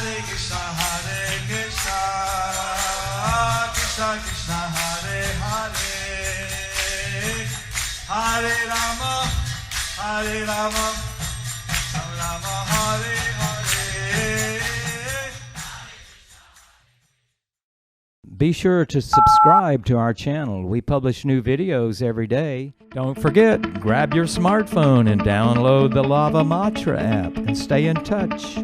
Krishna Krishna Hare Hare Hare Rama Hare Rama Rama Hare Hare. Be sure to subscribe to our channel. We publish new videos every day. Don't forget, grab your smartphone and download the Lava Matra app and stay in touch.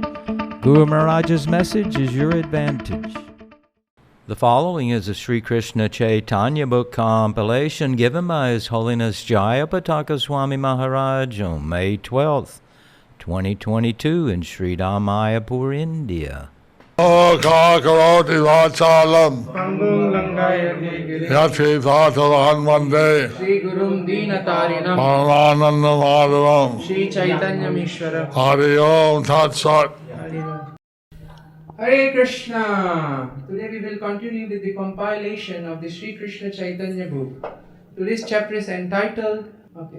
Guru Mahārāja's message is your advantage. The following is a Sri Kṛṣṇa Caitanya book compilation given by His Holiness Jayapataka Swami Mahārāja on May 12th, 2022 in Sri Mayapur, India. Karoti Vachalam Yati Thatavan Vande Sri Gurum Deenatarinam Paramananda Madhavam Sri Caitanya Mishwaram Hari Om Tat Sat. Hare Krishna! Today we will continue with the compilation of the Sri Kṛṣṇa Caitanya book. Today's chapter is entitled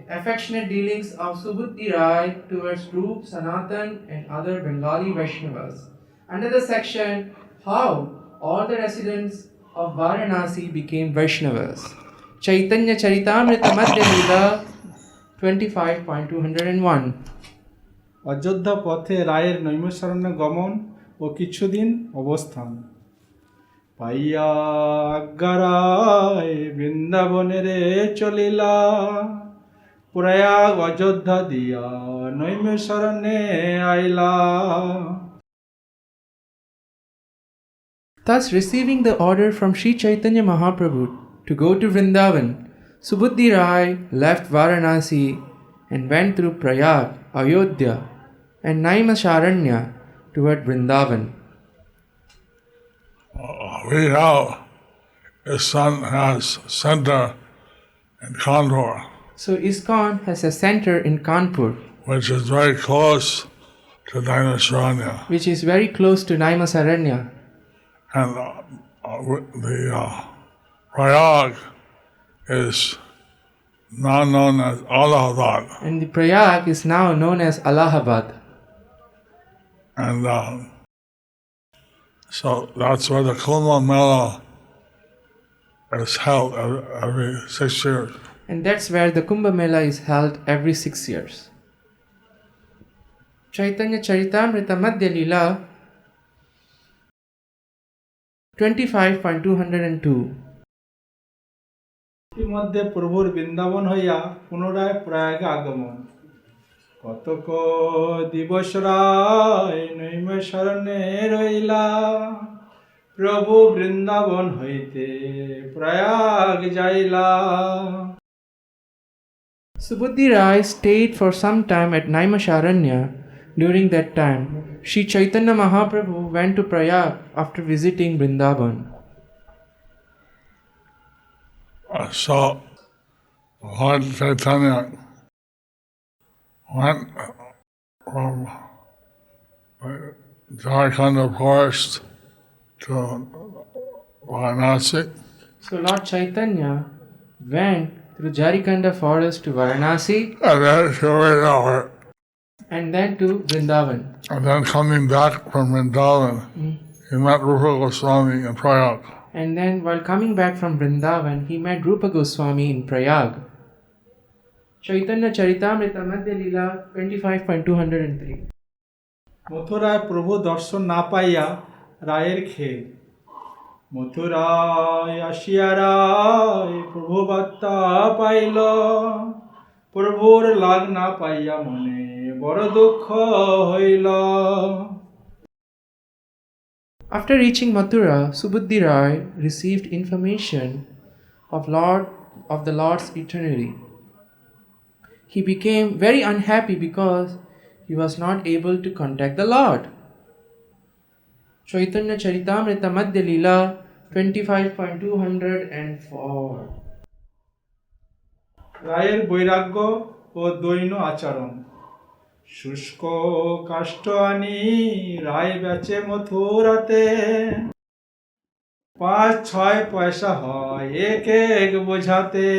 Affectionate Dealings of Subuddhi Rāya towards Rūpa, Sanātana and other Bengali Vaiṣṇavas. Under the section, how all the residents of Varanasi became Vaishnavas. Caitanya Charitamrita Madhya Leela 25.201. Ayodhya পথে রায়ের নৈমিষারণ্য গমন ও কিছুদিন অবস্থান। পাইয়া আজ্ঞারায় বৃন্দাবনেরে চলিলা, প্রয়াগ অযোধ্যা দিয়া নৈমিষারণ্যে আইলা। Thus, receiving the order from Sri Chaitanya Mahaprabhu to go to Vrindavan, Subuddhi Rāya left Varanasi and went through Prayag, Ayodhya and Naimisharanya toward Vrindavan. We know his son has center in Kanpur, So ISKCON has a center in Kanpur, which is very close to Naimisharanya. which is very close to Naimisharanya. And the Prayag is now known as Allahabad. And the Prayag is now known as Allahabad. And so that's where the Kumbh Mela is held every 6 years. And that's where the Kumbh Mela is held every 6 years. Caitanya Charitamrita Madhya Leela 25.202. ইতিমধ্যে প্রভুর বৃন্দাবন হইয়া পুনরায় প্রয়াগে আগমন। কতক দিবস রায় নৈমিষারণ্যে রইলা, প্রভু বৃন্দাবন হইতে Prayag যাইলা। Subuddhi Rāya stayed for some time at Naimisharanya. During that time, Sri Chaitanya Mahaprabhu went to Prayag after visiting Vrindavan. So Lord Caitanya went from Jharkhand forest to Varanasi. So Lord Chaitanya went through Jharkhand forest to Varanasi And then to Vrindavan. and then to Vrindavan. And then coming back from Vrindavan, he met Rūpa Goswami in Prayag. And then while coming back from Vrindavan, he met Rūpa Goswami in Prayag. Caitanya Charitamrita Madhya Leela 25.203. মথুরায় প্রভু দর্শন না পাইয়া রায়ের খেদ। মথুরায় আসিয়া রায় প্রভু বার্তা pile, প্রভুর লাগ না পাইয়া মনে বড় দুঃখ হইল। After reaching Mathura, Subuddhi Rāya received information of the Lord's eternity. He became very unhappy because he was not able to contact the Lord. Caitanya Charitamrita Madhya Leela 25.204. রায়ের বৈরাগ্য ও দৈন্য আচরণ। শুষ্ক কাষ্ঠ আনি রায় বেচে মথুরাতে, 5-6 পয়সা হয় এক এক বোঝাতে।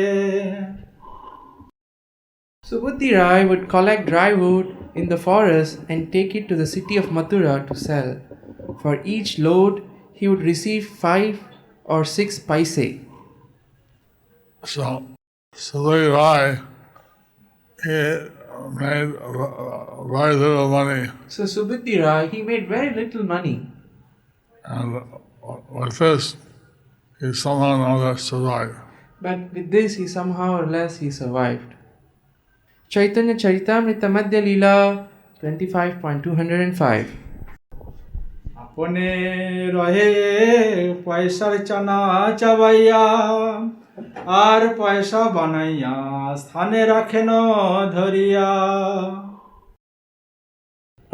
Subuddhi Rāya would collect dry wood in the forest and take it to the city of Mathura to sell. For each load, he would receive 5 or 6 paise. So Subuddhi Rāya, he made very little money, So Subuddhi Rāya, he made very little money. and with this, he somehow or other survived. But with this, he somehow or less he survived. Caitanya Charitamrita Madhya Leela 25.205. আপনে রহে পয়সার চানা চাবাইয়া আর পয়সা বানাইয়া স্থানে রাখেন ধরিয়া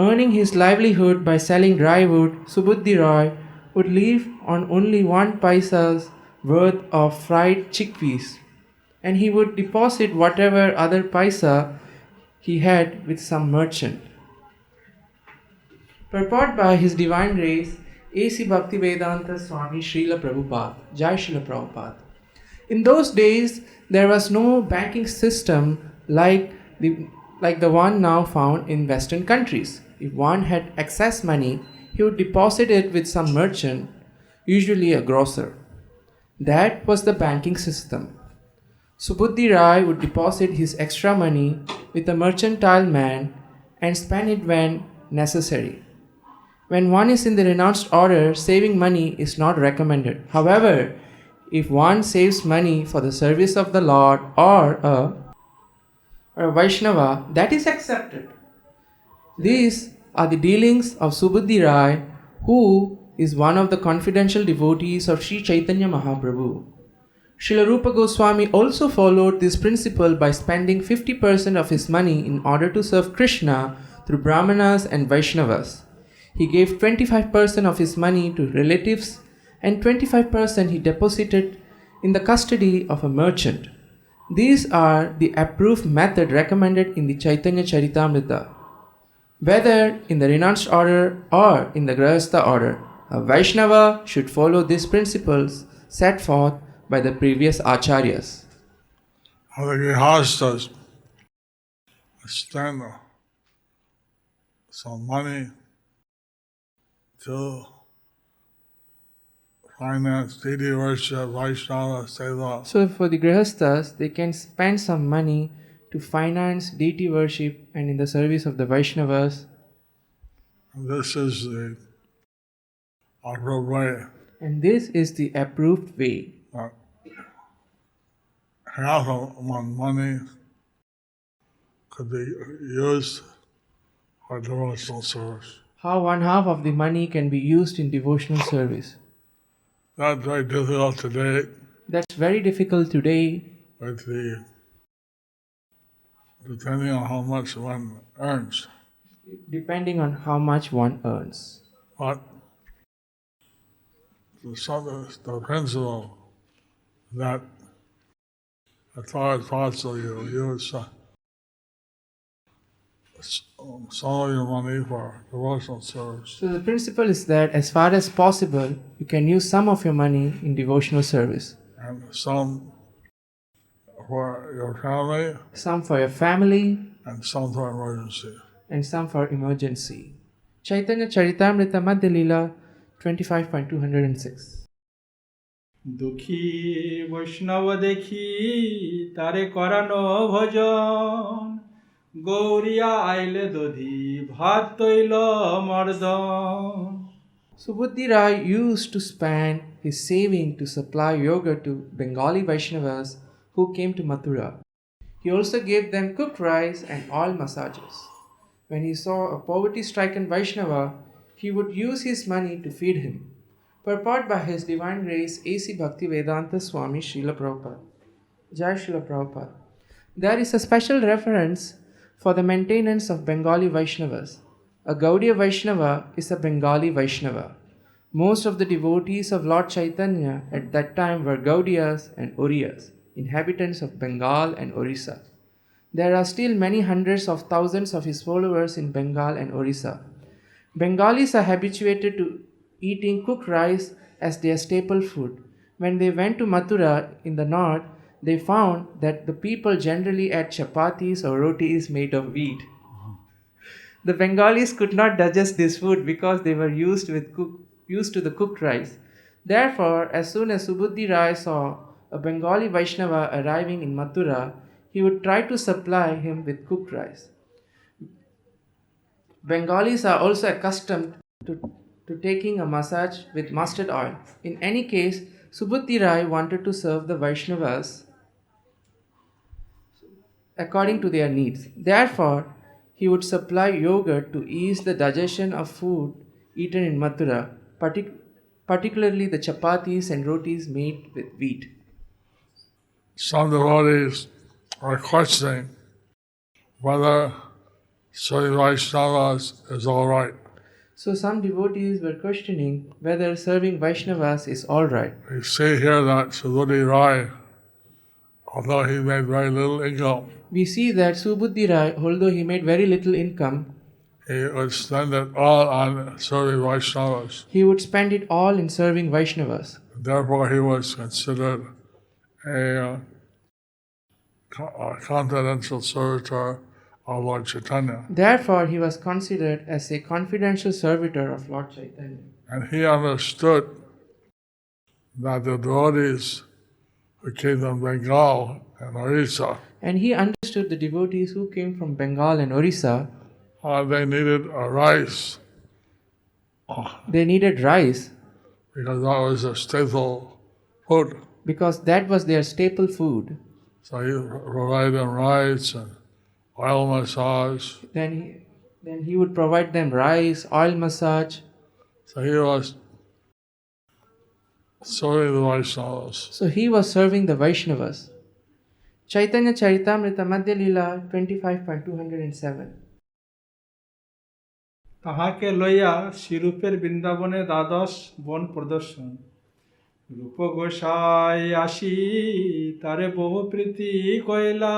Earning his livelihood by selling dry wood, Subuddhi Rāya would live on only 1 paisa's worth of fried chickpeas, and he would deposit whatever other paisa he had with some merchant. Purport by His Divine Grace, A.C. Bhaktivedanta Swami Srila Prabhupada, Jai Srila Prabhupada. In those days, there was no banking system like the one now found in Western countries. If one had excess money, he would deposit it with some merchant, usually a grocer. That was the banking system. Subuddhi Rāya would deposit his extra money with a mercantile man and spend it when necessary. When one is in the renounced order, saving money is not recommended. However, if one saves money for the service of the Lord or a Vaishnava, that is accepted. These are the dealings of Subuddhi Rāya, who is one of the confidential devotees of Sri Caitanya Mahaprabhu. Srila Rūpa Goswami also followed this principle by spending 50% of his money in order to serve Kṛṣṇa through Brahmanas and Vaiṣṇavas. He gave 25% of his money to relatives and 25% he deposited in the custody of a merchant. These are the approved method recommended in the Caitanya Charitamrita. Whether in the renounced order or in the Grihastha order, a Vaishnava should follow these principles set forth by the previous acharyas. The Grihasthas spend some money to finance deity worship, Vaishnava, Seva. So for the Grihasthas, they can spend some money to finance deity worship and in the service of the Vaishnavas. This is the approved way. And this is the approved way. Half of one money could be used for devotional service. How 1/2 of the money can be used in devotional service. That's very difficult today That's very difficult today with depending on how much one earns. depending on how much one earns. But the principle that as far as possible you use some of your money for devotional service. So the principle is that as far as possible, you can use some of your money in devotional service. And some for your family, Some for your family, and some for emergency. and some for emergency. Caitanya Charitamrita Madhya Leela 25.206. দুঃখী বৈষ্ণব দেখি তারে করানো ভজন গৌরিয়া আইলে দধি ভাত তৈল মর্দন Subuddhi Rāya used to spend his saving to supply yoga to Bengali Vaiṣṇavas who came to Mathura. He also gave them cooked rice and oil massages. When he saw a poverty-stricken Vaishnava, he would use his money to feed him. Purport by His Divine Grace A.C. Bhaktivedanta Swami Srila Prabhupada. Jai Srila Prabhupada. There is a special reference for the maintenance of Bengali Vaishnavas. A Gaudiya Vaishnava is a Bengali Vaishnava. Most of the devotees of Lord Caitanya at that time were Gaudiyas and Oriyas, inhabitants of Bengal and Orissa. There are still many hundreds of thousands of his followers in Bengal and Orissa. Bengalis are habituated to eating cooked rice as their staple food. When they went to Mathura in the north, they found that the people generally ate chapatis or rotis made of wheat. The Bengalis could not digest this food because they were used to the cooked rice. Therefore, as soon as Subuddhi Rāya saw a Bengali Vaishnava arriving in Mathura, he would try to supply him with cooked rice. Bengalis are also accustomed to taking a massage with mustard oil. In any case, Subuddhi Rāya wanted to serve the Vaishnavas according to their needs. Therefore, he would supply yogurt to ease the digestion of food eaten in Mathura, particularly the chapatis and rotis made with wheat. Some devotees are questioning whether Subuddhi Vaiṣṇavas is all right. So some devotees were questioning whether serving Vaishnavas is all right. We see here that Subuddhi Rāya, although he made very little income, We see that Subuddhi Rāya, although he made very little income, he would spend it all on serving Vaishnavas. he would spend it all in serving Vaishnavas. Therefore, he was considered a confidential servitor of Lord Caitanya. Therefore, he was considered as a confidential servitor of Lord Chaitanya. And he understood that the devotees who came from Bengal and Orissa, And he understood the devotees who came from Bengal and Orissa, they needed rice they needed rice because that was a staple food. because that was their staple food. So he provided them rice and oil massage. Then he would provide them rice, oil massage. So he was serving the Vaishnavas. So he was serving the Vaishnavas. Chaitanya Charitamrita Madhya Lila 25.207. তাহাকে লইয়া শ্রীরূপের বৃন্দাবনে দ্বাদশ বন প্রদর্শন রূপ গোসাই আসি তারে বহু প্রীতি কইলা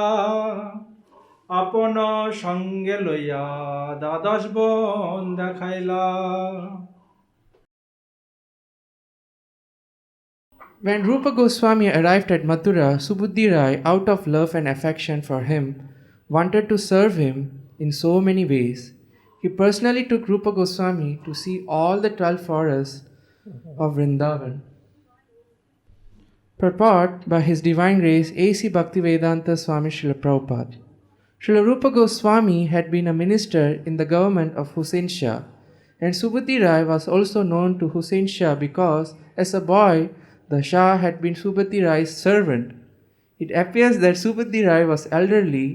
আপন সঙ্গে লইয়া দ্বাদশ বন দেখাইলা. When Rūpa Goswami arrived at Mathura, Subuddhi Rāya, out of love and affection for him, wanted to serve him in so many ways. He personally took Rūpa Goswami to see all the 12 forests of Vrindavan. Purport by His Divine Grace A.C. Bhaktivedanta Swami Srila Prabhupada. Srila Rūpa Goswami had been a minister in the government of Hussain Shah, and Subuddhi Rāya was also known to Hussain Shah because, as a boy, the Shah had been Subuddhi Rāya's servant. It appears that Subuddhi Rāya was elderly,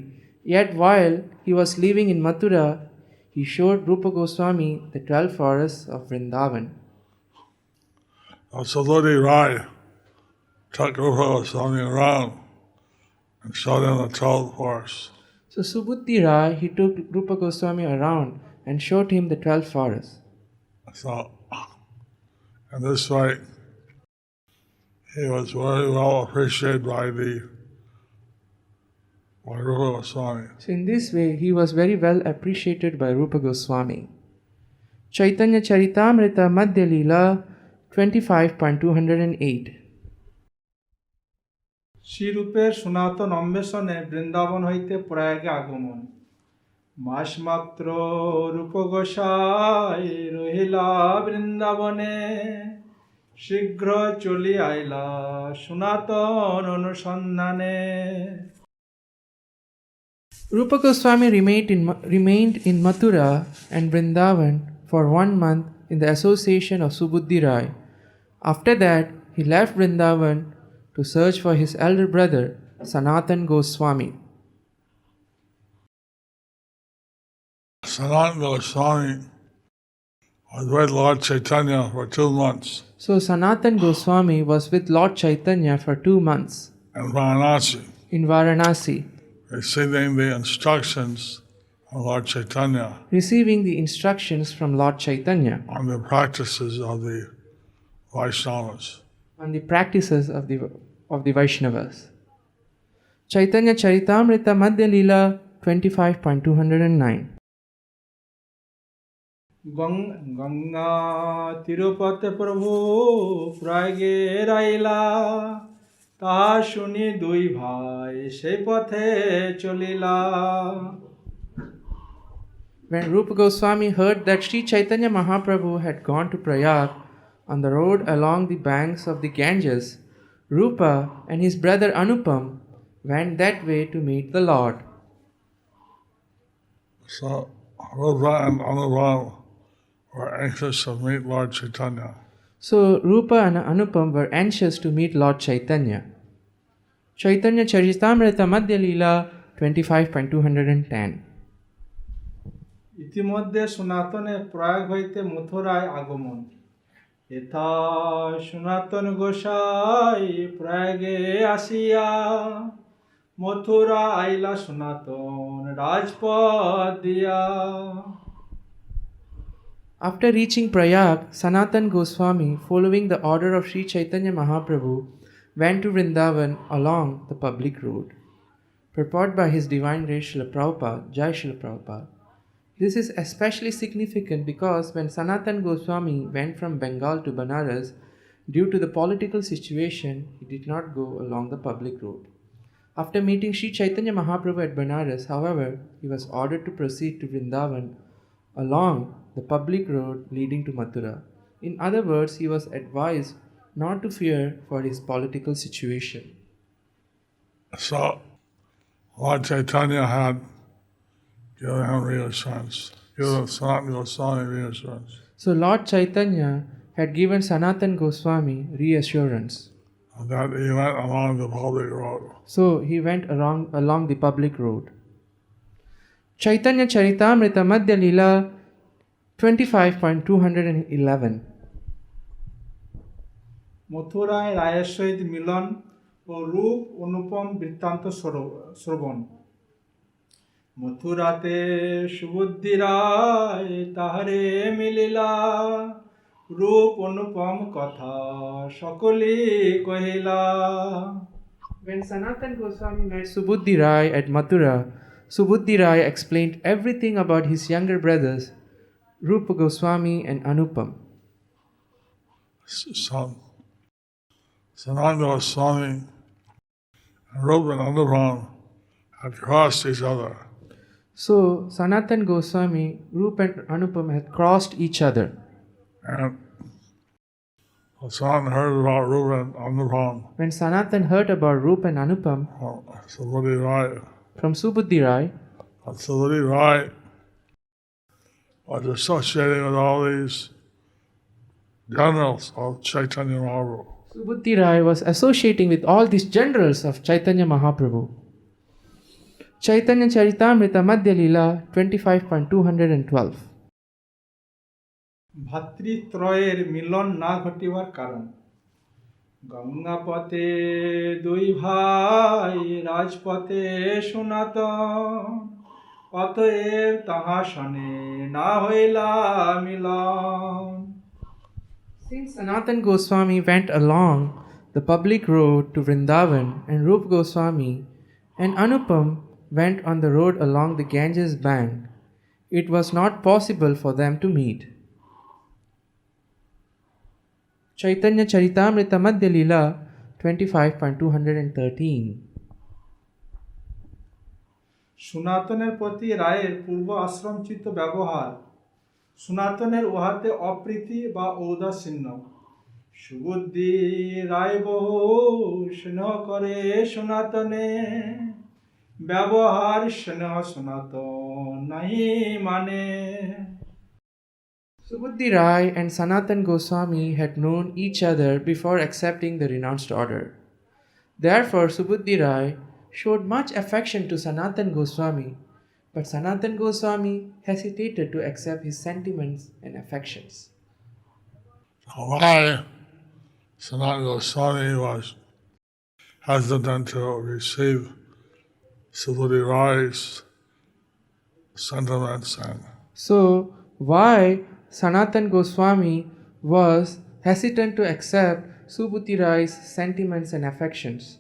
yet while he was living in Mathura, he showed Rūpa Goswami the 12 forests of Vrindavan. Subuddhi Rāya took Rūpa Goswami around and showed him the 12 forests. So Subuddhi Rāya, he took Rūpa Goswami around and showed him the 12 forests. So, in this way, he was very well appreciated by Rūpa Goswami. So in this way, he was very well appreciated by Rūpa Goswami. Chaitanya Charitamrita Madhya Lila 25.208. শ্রীরূপের সনাতন অন্বেষণে বৃন্দাবন হইতে প্রয়াগে আগমন মাসমাত্র রূপ গোসাই রহিলা বৃন্দাবনে শীঘ্র চলি আইলা সনাতন অনুসন্ধানে. Rūpa Goswami remained in Mathura and Vrindavan for 1 month in the association of Subuddhi Rāya. After that, he left Vrindavan to search for his elder brother, Sanātana Goswami. Sanātana Goswami was with Lord Chaitanya for 2 months So Sanātana Goswami was with Lord Chaitanya for 2 months in Varanasi, in Varanasi, receiving the instructions of Lord Chaitanya receiving the instructions from Lord Chaitanya on the practices of the Vaishnavas. on the practices of the Vaishnavas. Chaitanya Charitamrita Madhya Lila 25.209. Ganga Tirupati প্রভু প্রয়াগে Raila তাহা শুনি দুই ভাই সেই পথে চলিলা. When Rūpa Goswami heard that Sri Chaitanya Mahaprabhu had gone to Prayag on the road along the banks of the Ganges, Rūpa and his brother Anupam went that way to meet the Lord. So Rūpa and Anupam were anxious to meet Lord Chaitanya. So Rūpa and Anupam were anxious to meet Lord Chaitanya. Chaitanya Charitamrita Madhya Leela 25.210. ইতিমধ্যে সনাতনে প্রয়াগ হইতে মথুরায় আগমন এথা সনাতন গোসাই প্রয়াগে আসিয়া মথুরা আইলা সনাতন রাজপথ দিয়া After reaching Prayag, Sanātana Goswami, following the order of Sri Chaitanya Mahaprabhu, went to Vrindavan along the public road. Purport by His Divine Grace Srila Prabhupada, Jai Srila Prabhupada. This is especially significant because when Sanātana Goswami went from Bengal to Banaras, due to the political situation, he did not go along the public road. After meeting Sri Chaitanya Mahaprabhu at Banaras, however, he was ordered to proceed to Vrindavan along the public road leading to Mathura. In other words, he was advised not to fear for his political situation. So Lord Chaitanya had given him reassurance, given Sanatana Goswami reassurance. So Lord Chaitanya had given Sanātana Goswami reassurance. That he went along the public road. So he went along the public road. Chaitanya Charitamrita Madhya Leela 25.211. মথুরায় রায়ের সহিত মিলন ও রূপ অনুপম বৃত্তান্ত শ্রবণ মথুরাতে সুবুদ্ধি রায় তাহারে মিলিলা রূপ অনুপম কথা সকলে কহিলা When Sanātana Goswami met Subuddhi Rāya at Mathura, Subuddhi Rāya explained everything about his younger brothers, Rūpa Goswami and Anupam. So Sanatana Goswami and Rūpa and Anupam had crossed each other. So Sanātana Goswami, Rūpa and Anupam had crossed each other. And Sanatana heard about Rūpa and Anupam When Sanātana heard about Rūpa and Anupam Subuddhi Rāya. from Subuddhi Rāya, Subuddhi Rāya was associating with all these generals of Chaitanya Mahaprabhu. Subuddhi Rāya was associating with all these generals of Chaitanya Mahaprabhu. Chaitanya Charitamrita Madhya Leela 25.212. ভাতৃত্রয়ের মিলন না ঘটিবার কারণ গঙ্গাপথে দুই ভাই রাজপথে সনাতন অতএব তাহা শনে না হইলা মিলন Since Sanātana Goswami went along the public road to Vrindavan and Rūpa Goswami and Anupam went on the road along the Ganges bank, it was not possible for them to meet. Chaitanya Charitamrita Madhya Leela 25.213. সনাতনের প্রতি রায়ের পূর্ব আশ্রমচিত ব্যবহার সনাতনের উহাতে অপ্রীতি বা ঔদাসীন্য সুবুদ্ধি রায় বহু স্নেহ করে সনাতনে ব্যবহার স্নেহ সনাতন নাহি মানে Subuddhi Rāya and Sanātana Goswami had known each other before accepting the renounced order. Therefore, Subuddhi Rāya showed much affection to Sanātana Goswami, but Sanātana Goswami hesitated to accept his sentiments and affections. Why Sanatana Goswami was hesitant to receive Subuddhi Raya's sentiments and So, why Sanātana Goswami was hesitant to accept Subuddhi Raya's sentiments and affections?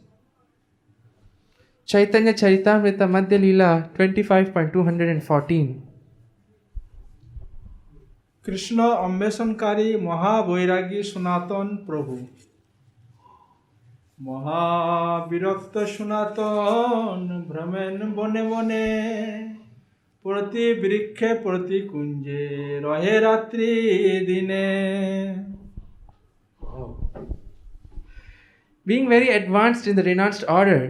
Chaitanya Charitamrita Madhya Leela 25.214. Krishna অন্বেষণকারী মহাবৈরাগী সনাতন প্রভু মহাবিরক্ত সনাতন ভ্রমেন বনে বনে প্রতি বৃক্ষে প্রতি কুঞ্জে রহে রাত্রি দিনে। Being very advanced in the renounced order,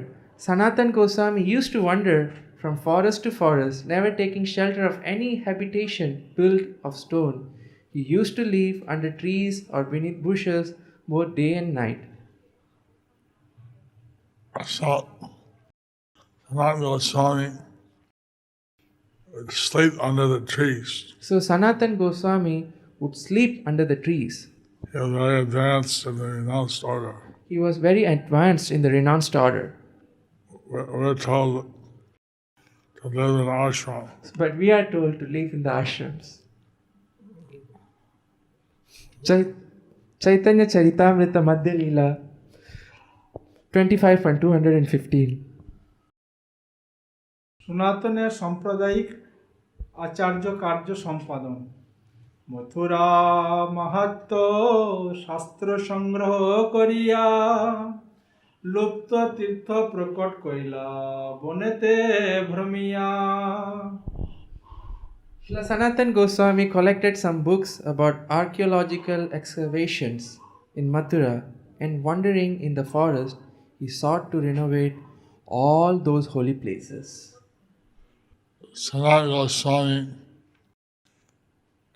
Sanātana Goswami used to wander from forest to forest, never taking shelter of any habitation built of stone. He used to live under trees or beneath bushes both day and night. So, Sanātana Goswami would sleep under the trees. So Sanātana Goswami would sleep under the trees. He was very advanced in the renounced order. He was very advanced in the renounced order. We're told to live in ashram. But we are told to live in the ashrams. Caitanya Charitamrita Madhya Leela 25.215. সনাতনের সাম্প্রদায়িক আচার্য কার্য সম্পাদন। মথুরা মাহাত্ম শাস্ত্র সংগ্রহ করিয়া লুপ্ত তীর্থ প্রকট কইলা বনেতে ভ্রমিয়া। Srila Sanātana Goswami collected some books about archaeological excavations in Mathura, and wandering in the forest, he sought to renovate all those holy places. Sanātana Goswami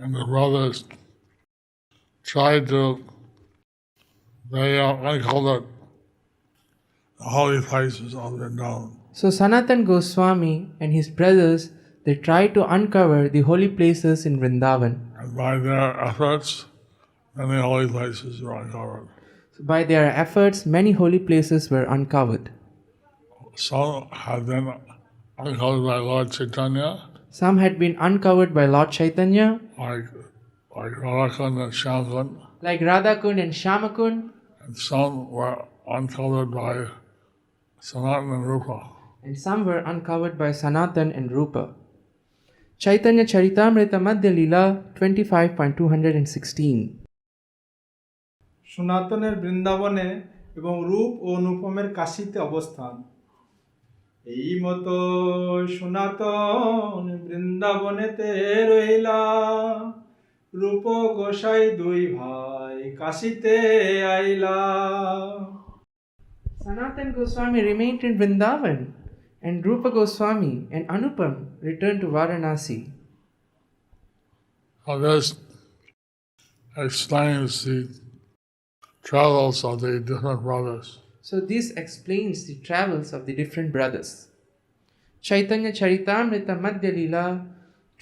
and the brothers tried to uncover the holy places of Vrindavan. So Sanātana Goswami and his brothers, they tried to uncover the holy places in Vrindavan. And by their efforts, many holy places were uncovered. So by their efforts, many holy places were uncovered. Some had been uncovered by Lord Caitanya, Some had been uncovered by Lord Caitanya, like Radhakund and Shyamkund, like Radhakund and Shyamakund, and some were uncovered by Sanātana and Rūpa. and some were uncovered by Sanātana and Rūpa. Caitanya Charitamrita Madhya Leela 25.216. সনাতনের বৃন্দাবনে এবং রূপ ও অনুপমের কাশীতে অবস্থান। এই মতো সনাতন বৃন্দাবনেতে রইলা, রূপ গোসাই দুই ভাই কাশীতে আইলা। Sanātana Goswami remained in Vrindavan, and Rūpa Goswami and Anupam returned to Varanasi. Now this explains the travels of the different brothers. So this explains the travels of the different brothers. Caitanya Charitamrita Madhya Leela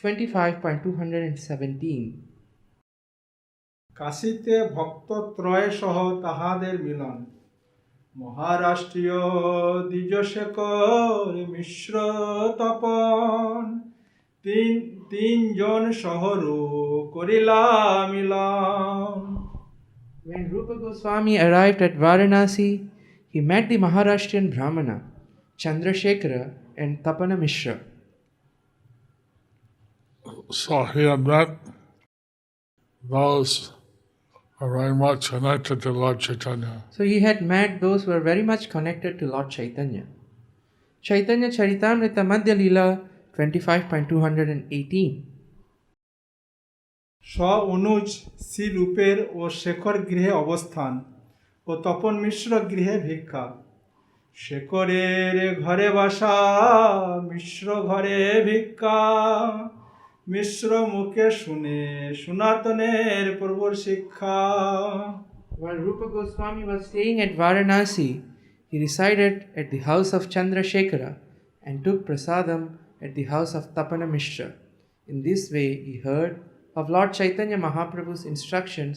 25.217. কাশীতে ভক্তত্রয় সহ তাহাদের মিলন, মহারাষ্ট্রীয় দ্বিজশেখর মিশ্র তপন, তিনজন সহরু করিলা মিলন। When Rūpa Goswami arrived at Varanasi, he met the Maharashtrian Brahmana, Chandrasekhara and Tapana Mishra. So he had met those who are very much connected to Lord Caitanya. So he had met those who were very much connected to Lord Caitanya. Caitanya Charitamrita Madhya Leela 25.218. স্ব অনুজ শ্রী রূপের ও শেখর গৃহে অবস্থান ও তপন মিশ্র গৃহে ভিক্ষা। শেখরের ঘরে বাসা, মিশ্র ঘরে ভিক্ষা, মিশ্র মুখে শুনে সনাতনের প্রভুর শিক্ষা। While Rūpa Goswami was staying at Varanasi, he resided at the house of Chandrasekhara and took prasadam at the house of Tapana Mishra. In this way, he heard of Lord Chaitanya Mahaprabhu's instructions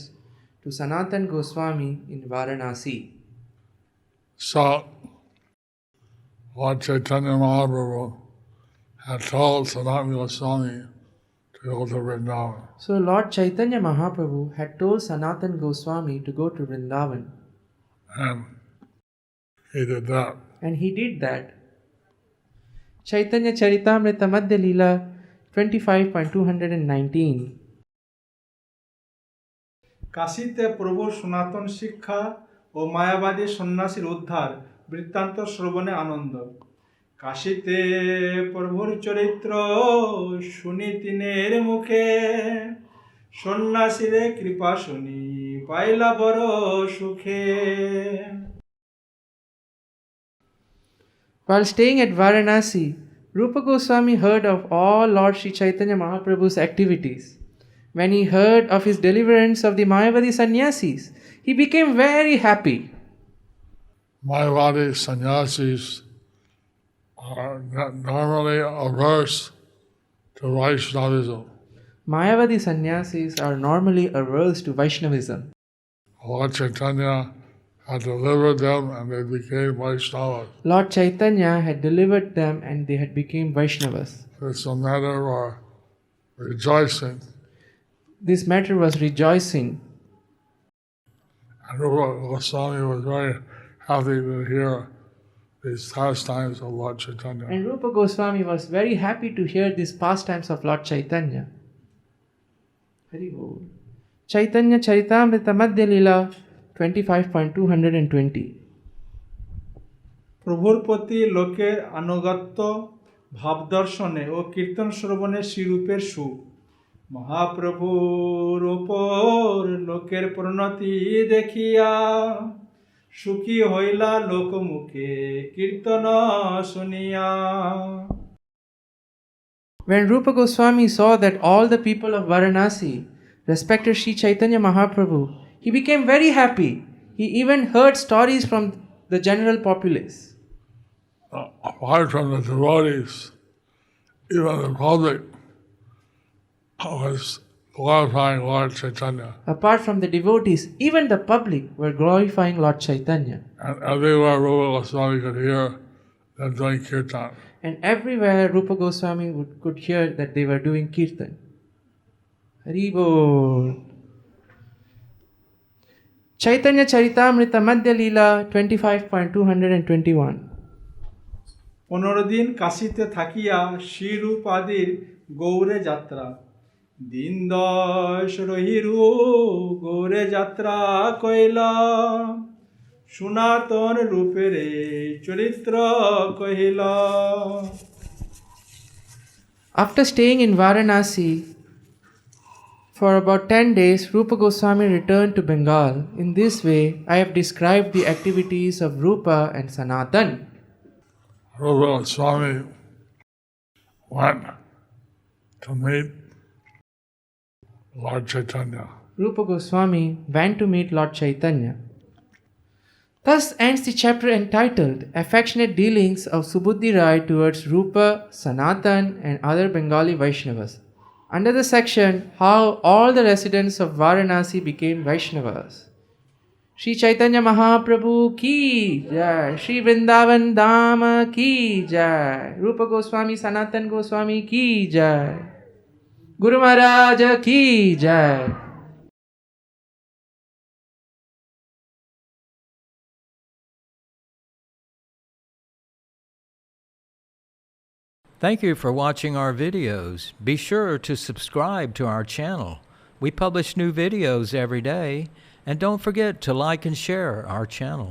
to Sanātana Goswami in Varanasi. So Lord Chaitanya Mahaprabhu had told Sanātana Goswami to go to Vrindavan. So Lord Chaitanya Mahaprabhu had told Sanātana Goswami to go to Vrindavan. And he did that. And he did that. Caitanya Charitamrita Madhya Leela 25.219. কাশীতে প্রভু সনাতন শিক্ষা ও মায়াবাদী সন্ন্যাসীর উদ্ধার বৃত্তান্ত শ্রবণে আনন্দ। কাশীতে প্রভুর চরিত্র শুনি তিনের মুখে সন্ন্যাসীরে কৃপা শুনি পাইলা বড় সুখে। While staying at Varanasi, Rūpa Goswami heard of all Lord Sri Chaitanya Mahaprabhu's activities. When he heard of his deliverance of the Mayavadi sannyasis, he became very happy. Mayavadi sannyasis are normally averse to Vaishnavism. Mayavadi sannyasis are normally averse to Vaishnavism. Lord Chaitanya had delivered them and they became Vaishnavas. Lord Chaitanya had delivered them and they had become Vaishnavas. It's a matter of rejoicing. This matter was rejoicing. And Rūpa Goswami was very happy to hear these pastimes of Lord Chaitanya. And Rūpa Goswami was very happy to hear these pastimes of Lord Chaitanya. Hari Bol. Chaitanya Charitamrita Madhya Lila 25.220. প্রভুর প্রতি লোকের আনুগত্য ভাব দর্শনে ও কীর্তন শ্রবণে শ্রীরূপের সুখ, মহাপ্রভুর উপর লোকের প্রণতি দেখিয়া সুখী হইলা লোকমুখে কীর্তন শুনিয়া। When Rūpa Goswami saw that all the people of Varanasi respected Sri Chaitanya Mahaprabhu, he became very happy. He even heard stories from the general populace. Apart from the devotees, even the public was glorifying Lord Chaitanya. Apart from the devotees, even the public were glorifying Lord Chaitanya. And everywhere Rūpa Goswami could hear them doing kirtan. And everywhere Rūpa Goswami could hear that they were doing kirtan. Hari Bol. Chaitanya Charitamrita Madhya Lila 25.221. 15 দিন কাশীতে থাকিয়া শ্রীরূপ আদির গৌরে যাত্রা, দিন 10 রহিরু গৌরে যাত্রা কইলা, সনাতন রূপের চরিত্র কহিলা। After staying in Varanasi for about 10 days, Rūpa Goswami returned to Bengal. In this way, I have described the activities of Rūpa and Sanātana. Rūpa Goswami went to meet Lord Chaitanya. Rūpa Goswami went to meet Lord Chaitanya. Thus ends the chapter entitled Affectionate Dealings of Subuddhi Rāya towards Rūpa, Sanātana and other Bengali Vaiṣṇavas. Under the section How all the residents of Varanasi became Vaishnavas. Sri Chaitanya Mahaprabhu ki jai, Sri Vrindavan Dhama ki jai, Rūpa Goswami Sanātana Goswami ki jai, Guru Mahārāja ki jai. Thank you for watching our videos. Be sure to subscribe to our channel. We publish new videos every day, and don't forget to like and share our channel.